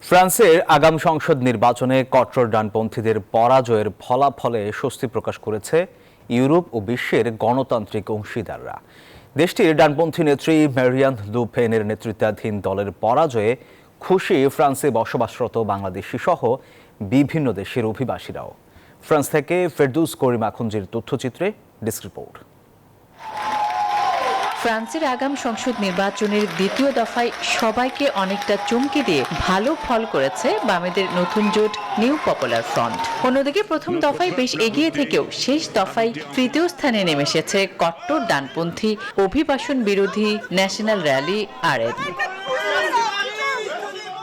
ফ্রান্সের আগাম সংসদ নির্বাচনে কট্টর ডানপন্থীদের পরাজয়ের ফলাফলে স্বস্তি প্রকাশ করেছে ইউরোপ ও বিশ্বের গণতান্ত্রিক অংশীদাররা। দেশটির ডানপন্থী নেত্রী ম্যারিয়ান লু পেনের নেতৃত্বাধীন দলের পরাজয়ে খুশি ফ্রান্সে বসবাসরত বাংলাদেশি সহ বিভিন্ন দেশের অভিবাসীরাও। ফ্রান্স থেকে ফেরদৌস করিম আখুনজির তথ্যচিত্রে ডেস্ক রিপোর্ট। ফ্রান্সের আগাম সংসদ নির্বাচনের দ্বিতীয় দফায় সবাইকে অনেকটা চমকে দিয়ে ভালো ফল করেছে বামেদের নতুন জোট নিউ পপুলার ফ্রন্ট। অন্যদিকে প্রথম দফায় বেশ এগিয়ে থেকেও শেষ দফায় তৃতীয় স্থানে নেমে এসেছে কট্টর ডানপন্থী অভিবাসন বিরোধী ন্যাশনাল র্যালি আরএন।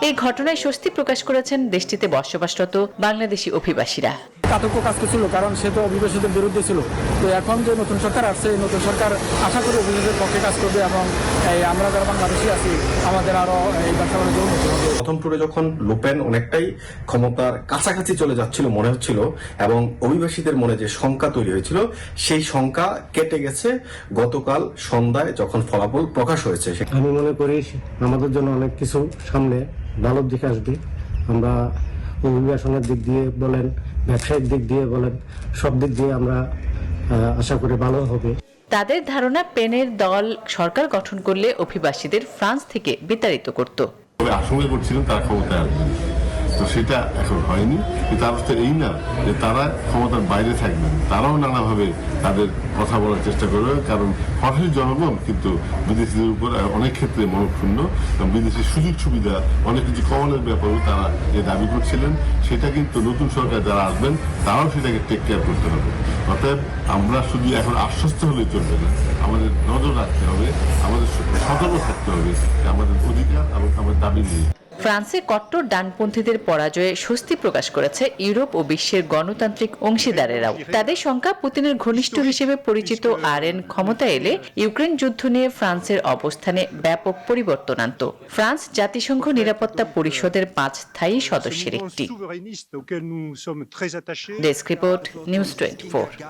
এই ঘটনায় স্বস্তি প্রকাশ করেছেন দেশটিতে বসবাসরত বাংলাদেশি অভিবাসীরা। কাতক্য কাজ করছিল, কারণ সে তো অভিবাসীদের বিরুদ্ধে ছিল। তো এখন যে নতুন সরকার আসছে, এই নতুন সরকার আশা করি অভিবাসীদের পক্ষে কাজ করবে এবং আমরা যারা বাংলাদেশি আছি আমাদের আরো এই ব্যবসা বাণিজ্য উন্নতি হবে। প্রথম টুরে যখন লুপেন অনেকটাই ক্ষমতার কাছাকাছি চলে যাচ্ছিল মনে হচ্ছিল এবং অভিবাসীদের মনে যে শঙ্কা তৈরি হয়েছিল সেই শঙ্কা কেটে গেছে গতকাল সন্ধ্যায় যখন ফলাফল প্রকাশ হয়েছে। আমি মনে করি আমাদের জন্য অনেক কিছু সামনে ভালোর দিকে আসবে। আমরা অভিবাসনের দিক দিয়ে বলেন, ব্যবসায়িক দিক দিয়ে বলেন, সব দিক দিয়ে আমরা আশা করি ভালো হবে। তাদের ধারণা পেনের দল সরকার গঠন করলে অভিবাসীদের ফ্রান্স থেকে বিতাড়িত করত। আশঙ্কা করছিলেন তারা ক্ষমতায় আসবেন, তো সেটা এখন হয়নি। কিন্তু অবস্থা এই না যে তারা ক্ষমতার বাইরে থাকবেন, তারাও নানাভাবে তাদের কথা বলার চেষ্টা করবে, কারণ ফরাসি জনগণ কিন্তু বিদেশিদের উপর অনেক ক্ষেত্রে মনক্ষুণ্ণ এবং বিদেশি সুযোগ সুবিধা অনেক কিছু কমানোর ব্যাপারেও তারা যে দাবি করছিলেন, সেটা কিন্তু নতুন সরকার যারা আসবেন তারাও সেটাকে টেক কেয়ার করতে হবে। অতএব আমরা শুধু এখন আশ্বস্ত হলে চলবে না, আমাদের নজর রাখতে হবে, আমাদের সতর্ক থাকতে হবে আমাদের অধিকার এবং আমাদের দাবি নিয়ে। ফ্রান্সে কট্টর ডানপন্থীদের পরাজয়ে স্বস্তি প্রকাশ করেছে ইউরোপ ও বিশ্বের গণতান্ত্রিক অংশীদারেরাও। তাদের শঙ্কা পুতিনের ঘনিষ্ঠ হিসেবে পরিচিত আরএন ক্ষমতা এলে ইউক্রেন যুদ্ধ নিয়ে ফ্রান্সের অবস্থানে ব্যাপক পরিবর্তন আনত। ফ্রান্স জাতিসংঘ নিরাপত্তা পরিষদের 5 স্থায়ী সদস্যের একটি। Desk report, news 24।